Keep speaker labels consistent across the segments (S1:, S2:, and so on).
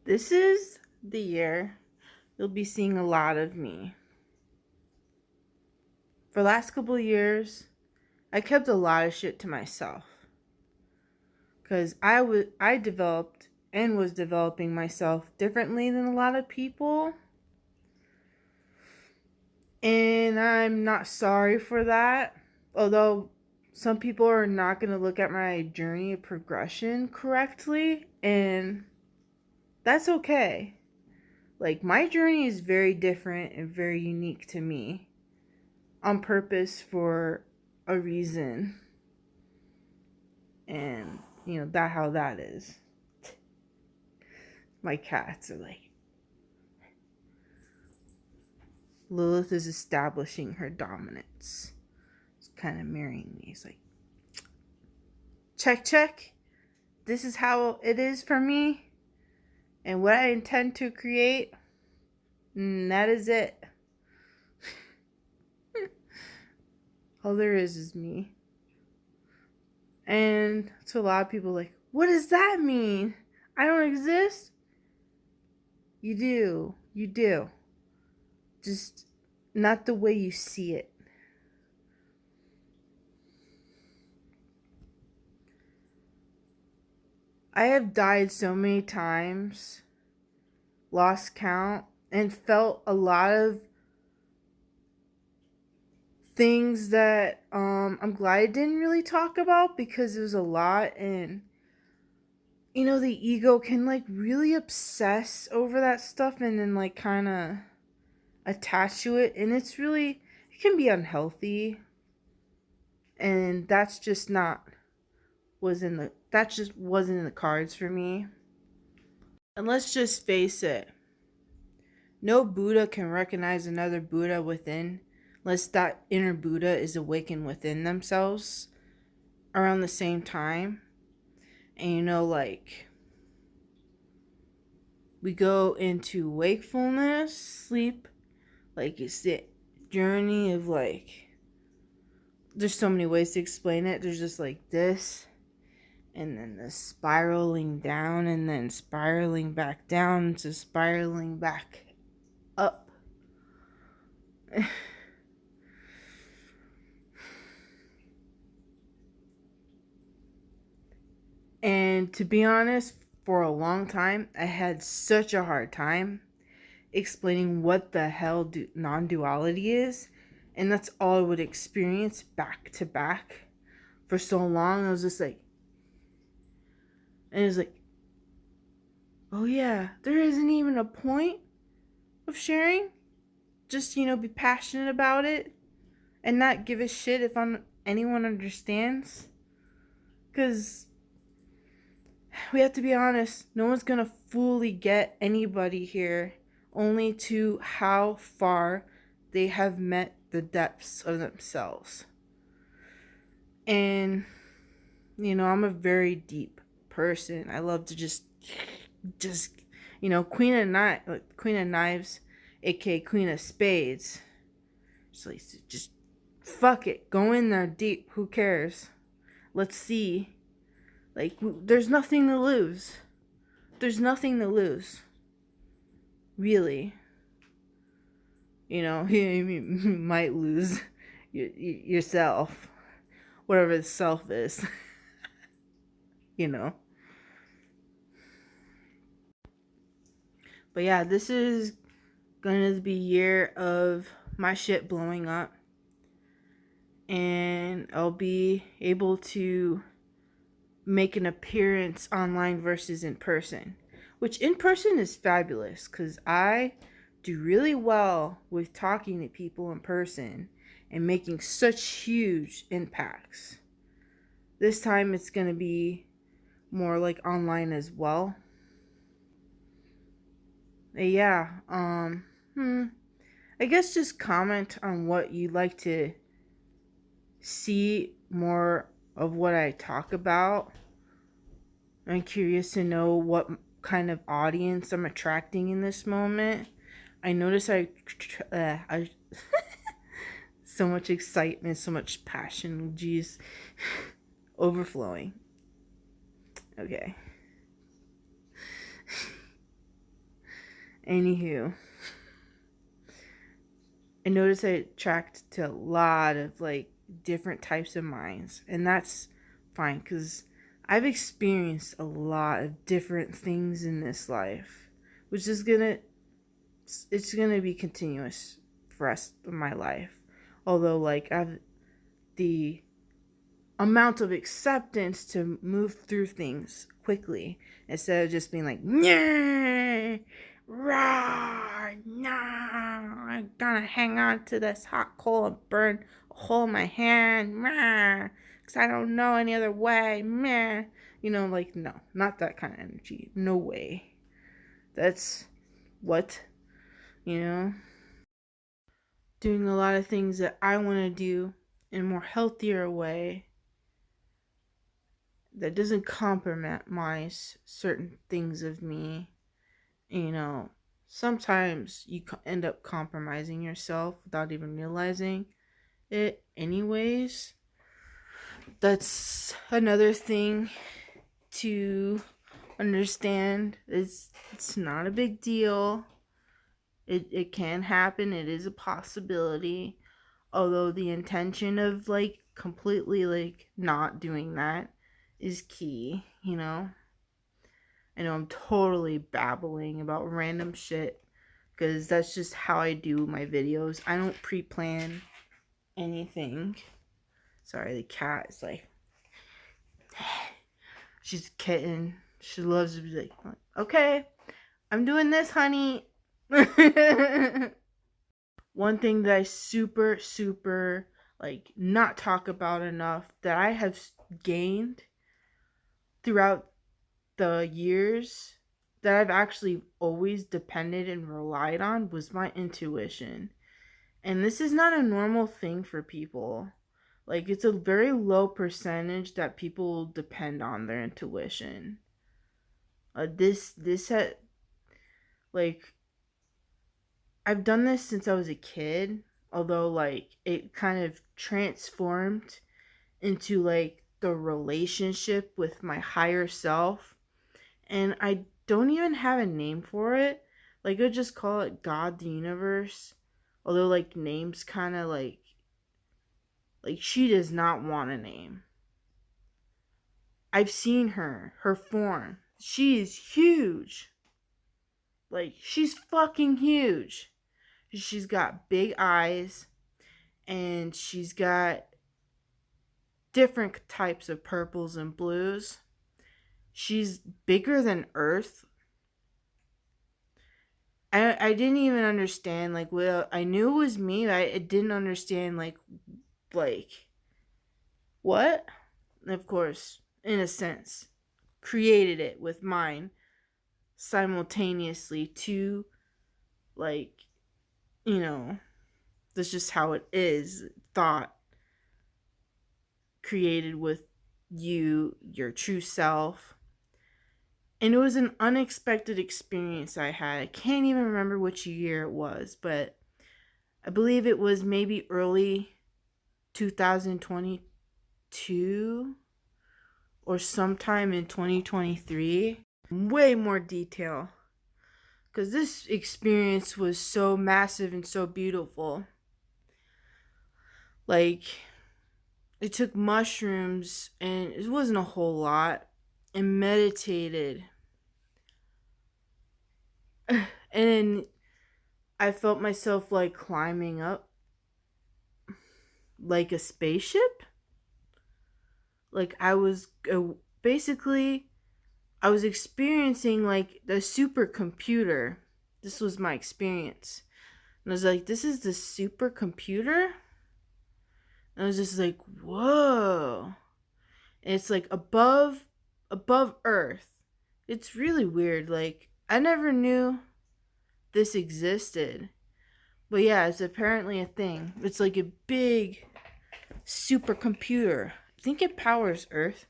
S1: This is the year you'll be seeing a lot of me. For the last couple of years, I kept a lot of shit to myself. Because I developed and was developing myself differently than a lot of people. And I'm not sorry for that. Although some people are not going to look at my journey of progression correctly. And that's okay. Like, my journey is very different and very unique to me. On purpose for a reason. And, that how that is. My cats are like, Lilith is establishing her dominance. It's kind of mirroring me. It's like, check. This is how it is for me. And what I intend to create, that is it. All there is me. And to a lot of people, like, what does that mean? I don't exist? You do. Just not the way you see it. I have died so many times, lost count, and felt a lot of things that I'm glad I didn't really talk about because it was a lot. And the ego can like really obsess over that stuff and then like kind of attach to it, and it can be unhealthy. And that just wasn't in the cards for me. And let's just face it, no Buddha can recognize another Buddha within unless that inner Buddha is awakened within themselves around the same time. And we go into wakefulness, sleep, like it's the journey of there's so many ways to explain it. There's just like this, and then the spiraling down, and then spiraling back down to spiraling back up. And to be honest, for a long time, I had such a hard time explaining what the hell non-duality is. And that's all I would experience back to back for so long. I was just like, and it was like, oh yeah, there isn't even a point of sharing. Just, be passionate about it and not give a shit if anyone understands. Because we have to be honest, no one's going to fully get anybody here, only to how far they have met the depths of themselves. And, I'm a very deep person. I love to just Queen of Knives, aka Queen of Spades. Just fuck it, go in there deep. Who cares? Let's see. There's nothing to lose. There's nothing to lose. Really. You might lose yourself. Whatever the self is. But yeah, this is going to be a year of my shit blowing up. And I'll be able to make an appearance online versus in person. Which in person is fabulous because I do really well with talking to people in person and making such huge impacts. This time it's going to be more like online as well. Yeah, I guess just comment on what you'd like to see more of what I talk about. I'm curious to know what kind of audience I'm attracting in this moment. I notice I so much excitement, so much passion, geez, overflowing. Okay. Anywho, I noticed I attract to a lot of like different types of minds, and that's fine because I've experienced a lot of different things in this life, which is it's gonna be continuous for the rest of my life. Although like I've the amount of acceptance to move through things quickly instead of just being like, nah, rah, nah, I'm gonna hang on to this hot coal and burn a hole in my hand, meh, because I don't know any other way, meh. You know, like, no, not that kind of energy. No way. That's what, you know? Doing a lot of things that I want to do in a more healthier way that doesn't compromise certain things of me. You know, sometimes you end up compromising yourself without even realizing it, anyways. That's another thing to understand. It's not a big deal. It can happen. It is a possibility. Although the intention of like completely like not doing that is key, you know? I know I'm totally babbling about random shit because that's just how I do my videos. I don't pre-plan anything. Sorry, the cat is like, she's a kitten. She loves to be like, okay, I'm doing this, honey. One thing that I super like not talk about enough that I have gained throughout the years that I've actually always depended and relied on was my intuition. And this is not a normal thing for people. Like, it's a very low percentage that people depend on their intuition. This had, like, I've done this since I was a kid, although, like, it kind of transformed into, like, the relationship with my higher self. And I don't even have a name for it. Like, I'd just call it God, the universe. Although, like, names kind of like, she does not want a name. I've seen her form. She is huge. Like, she's fucking huge. She's got big eyes, and she's got different types of purples and blues. She's bigger than Earth. I didn't even understand, like, well, I knew it was me, but I didn't understand, like, what? And of course, in a sense, created it with mine simultaneously to, like, you know, that's just how it is. Thought created with you, your true self. And it was an unexpected experience I had. I can't even remember which year it was, but I believe it was maybe early 2022 or sometime in 2023. Way more detail. Because this experience was so massive and so beautiful. Like, I took mushrooms, and it wasn't a whole lot, and meditated. And then I felt myself like climbing up like a spaceship. Like, I was basically, I was experiencing like the supercomputer. This was my experience. And I was like, this is the supercomputer? And I was just like, whoa. And it's like above Earth. It's really weird. Like, I never knew this existed. But yeah, it's apparently a thing. It's like a big supercomputer. I think it powers Earth.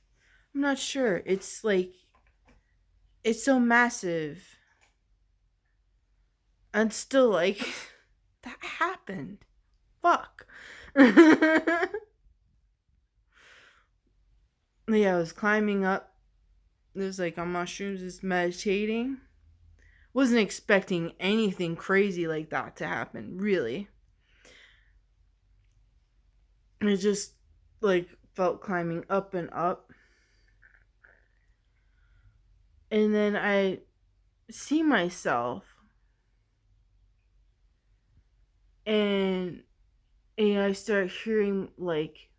S1: I'm not sure. It's like, it's so massive. And still like, that happened. Fuck. Yeah, I was climbing up. It was like on mushrooms, just meditating. wasn't expecting anything crazy like that to happen, really. And it just like felt climbing up and up. And then I see myself, and I start hearing like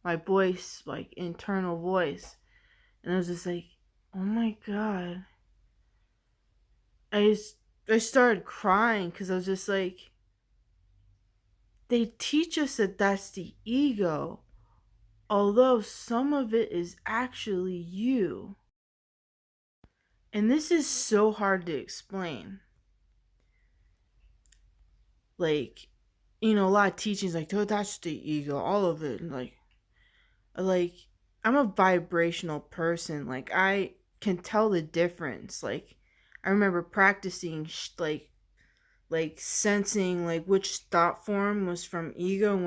S1: my voice, like internal voice. And I was just like, oh my God. I started crying because I was just like, they teach us that that's the ego, although some of it is actually you. And this is so hard to explain. Like, a lot of teachings like, oh, that's the ego, all of it. And like I'm a vibrational person. Like, I can tell the difference. Like, I remember practicing like sensing like which thought form was from ego and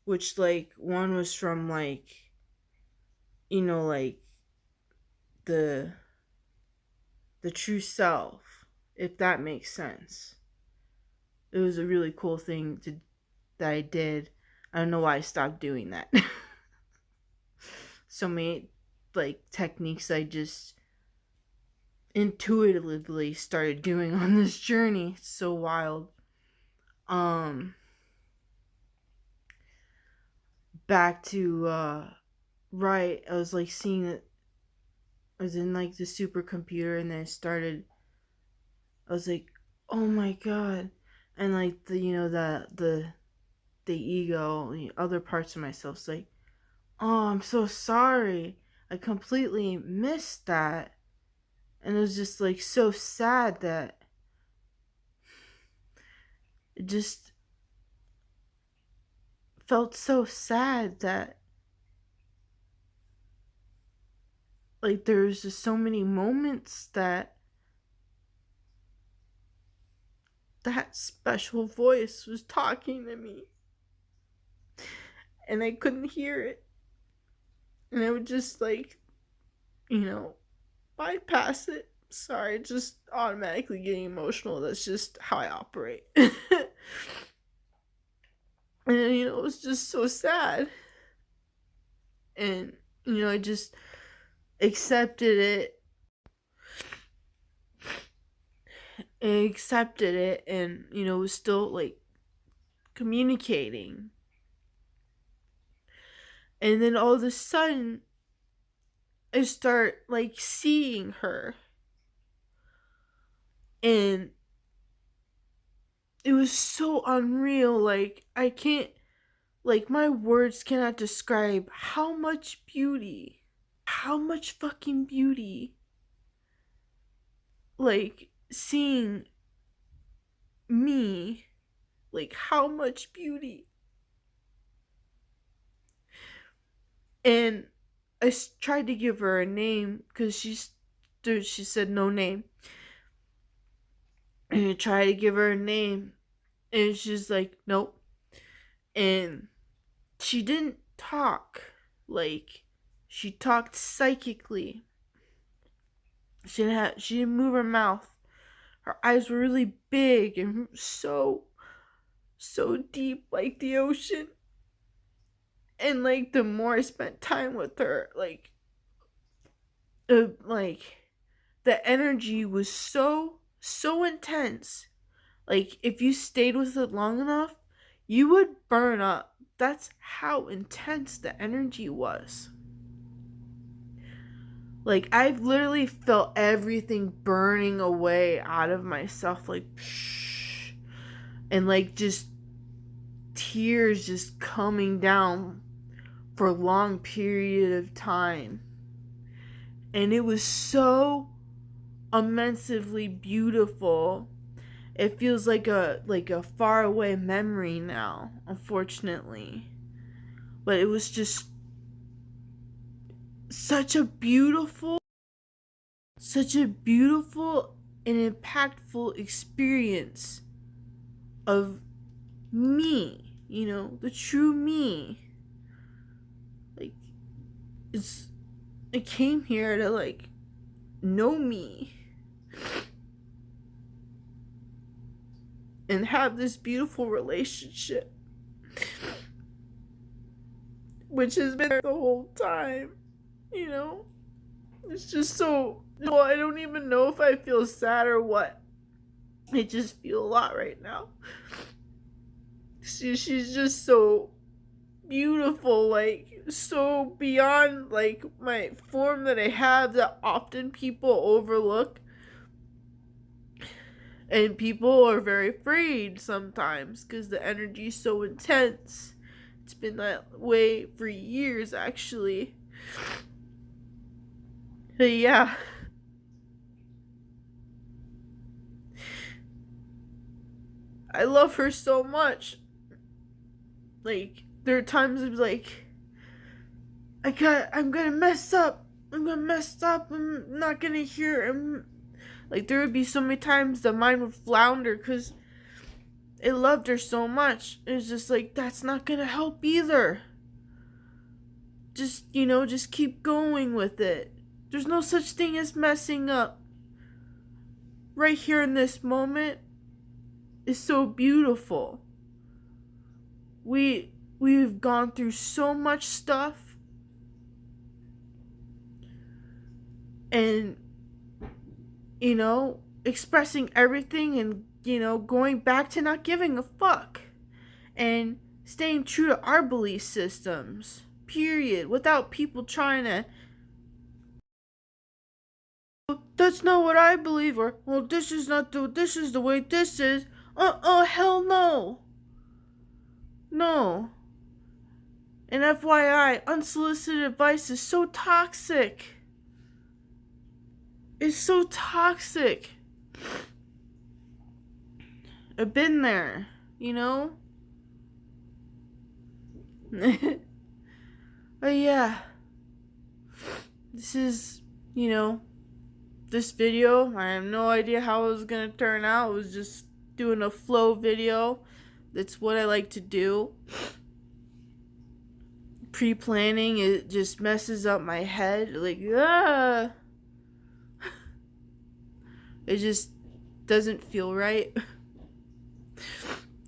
S1: which like one was from like like the true self, if that makes sense. It was a really cool thing that I did. I don't know why I stopped doing that. So many like techniques I just intuitively started doing on this journey. It's so wild. um Back to right, I was like seeing it. I was in like the supercomputer, and then I was like, oh my God. And like the the ego, the other parts of myself's like, oh, I'm so sorry, I completely missed that. And it was just like so sad that it just felt so sad that like there's just so many moments that that special voice was talking to me and I couldn't hear it. And I would just like, bypass it. Sorry, just automatically getting emotional. That's just how I operate. And it was just so sad. And I just accepted it. And was still like communicating. And then all of a sudden I start like seeing her. And it was so unreal. Like, I can't, like, my words cannot describe how much beauty, how much fucking beauty, like, seeing me, like, how much beauty. And I tried to give her a name because she said no name. And I tried to give her a name, and she's like, nope. And she didn't talk. Like, she talked psychically. She didn't move her mouth. Her eyes were really big and so deep, like the ocean. And like the more I spent time with her, like the energy was so intense. Like, if you stayed with it long enough, you would burn up. That's how intense the energy was. Like, I've literally felt everything burning away out of myself, like, psh, and like just tears just coming down for a long period of time. And it was so immensely beautiful. It feels like a far away memory now, unfortunately. But it was just such a beautiful and impactful experience of me, the true me. Like, I came here to like know me. and have this beautiful relationship, which has been there the whole time, you know? It's just so, well, I don't even know if I feel sad or what. I just feel a lot right now. She's just so beautiful, like, so beyond, like, my form that I have that often people overlook. And people are very afraid sometimes because the energy is so intense. It's been that way for years, actually. But yeah. I love her so much. Like, there are times I'm like, I'm gonna mess up. I'm not gonna hear. Like, there would be so many times the mind would flounder because it loved her so much. It's just like, that's not gonna help either. Just, just keep going with it. There's no such thing as messing up. Right here in this moment is so beautiful. We've gone through so much stuff. And expressing everything and, going back to not giving a fuck and staying true to our belief systems, period, without people trying to, that's not what I believe, or, well, this is the way this is. Hell no. No. And FYI, unsolicited advice is so toxic. It's so toxic. I've been there, But yeah. This is, this video. I have no idea how it was gonna turn out. It was just doing a flow video. That's what I like to do. Pre-planning, it just messes up my head. Like, ah. It just doesn't feel right.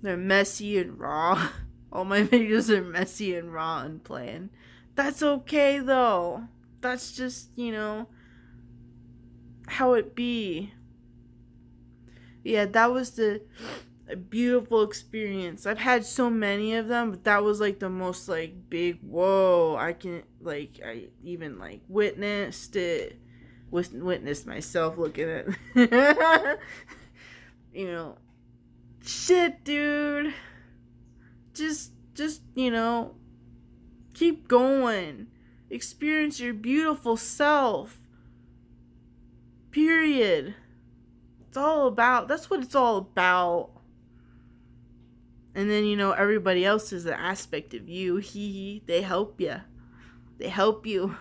S1: They're messy and raw. All my videos are messy and raw and planned. That's okay though. That's just, how it be. Yeah, that was a beautiful experience. I've had so many of them, but that was like the most like big whoa. I even like witnessed it. Witnessed myself looking at shit, dude. Just keep going. Experience your beautiful self. Period. That's what it's all about. And then, everybody else is an aspect of you. They help you. They help you.